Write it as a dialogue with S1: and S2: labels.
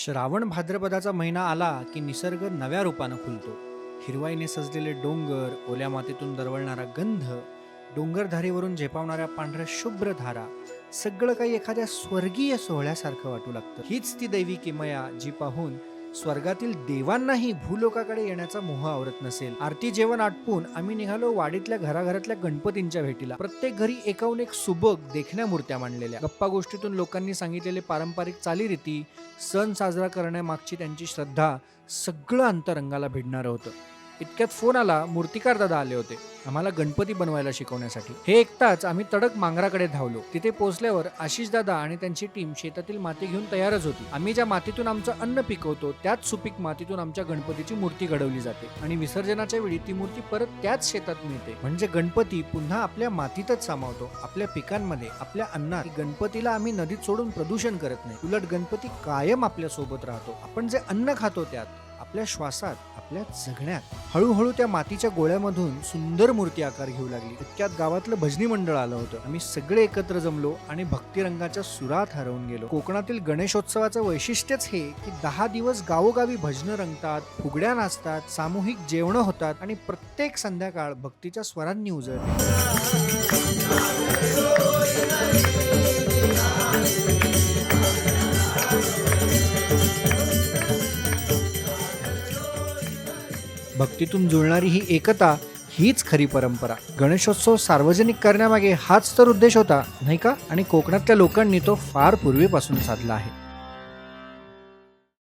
S1: श्रावण भाद्रपदाचा महिना आला की निसर्ग नव्या रूपानं खुलतो. हिरवाईने सजलेले डोंगर, ओल्या मातीतून दरवळणारा गंध, डोंगरधारीवरून झेपावणाऱ्या पांढऱ्या शुभ्र धारा, सगळं काही एखाद्या स्वर्गीय सोहळ्यासारखं वाटू लागतं. हीच ती दैवी किमया जी पाहून स्वर्गातील देवांनाही भूलोकाकडे येण्याचा मोह आवरत नसेल. आरती जेवण आटपून आम्ही निघालो वाडीतल्या घराघरातल्या गणपतींच्या भेटीला. प्रत्येक घरी एकाहून एक सुबक देखण्या मूर्त्या मांडलेल्या. गप्पा गोष्टीतून लोकांनी सांगितलेले पारंपरिक चालीरीती, सण साजरा करण्यामागची त्यांची श्रद्धा, सगळं अंतरंगाला भिडणारं होतं. इतक्यात फोन आला, मूर्तिकार दादा आले होते आम्हाला गणपती बनवायला शिकवण्यासाठी. हे ऐकताच आम्ही तडक मांगराकडे धावलो. तिथे पोहोचल्यावर आशिष दादा आणि त्यांची टीम शेतातील माती घेऊन तयारच होती. आम्ही ज्या मातीतून आमचं अन्न पिकवतो त्याच सुपीक मातीतून आमच्या गणपतीची मूर्ती घडवली जाते आणि विसर्जनाच्या वेळी ती मूर्ती परत त्याच शेतात मिळते. म्हणजे गणपती पुन्हा आपल्या मातीतच सामावतो, आपल्या पिकांमध्ये, आपल्या अन्नात. गणपतीला आम्ही नदीत सोडून प्रदूषण करत नाही, उलट गणपती कायम आपल्या सोबत राहतो. आपण जे अन्न खातो त्यात, आपल्या श्वासात, आपल्या जगण्यात. हळूहळू त्या मातीच्या गोळ्यामधून सुंदर मूर्ती आकार घेऊ लागली. इतक्यात गावातलं भजनी मंडळ आलं होतं. आम्ही सगळे एकत्र जमलो आणि भक्तिरंगाच्या सुरात हरवून गेलो. कोकणातील गणेशोत्सवाचं वैशिष्ट्यच हे की 10 दिवस गावोगावी भजनं रंगतात, फुगड्या नाचतात, सामूहिक जेवणं होतात आणि प्रत्येक संध्याकाळ भक्तीच्या स्वरांनी उजळते. भक्तीतून जुळणारी ही एकता, हीच खरी परंपरा. गणेशोत्सव सार्वजनिक करण्यामागे हाच तर उद्देश होता, नाही का? आणि कोकणातल्या लोकांनी तो फार पूर्वीपासून साधला आहे.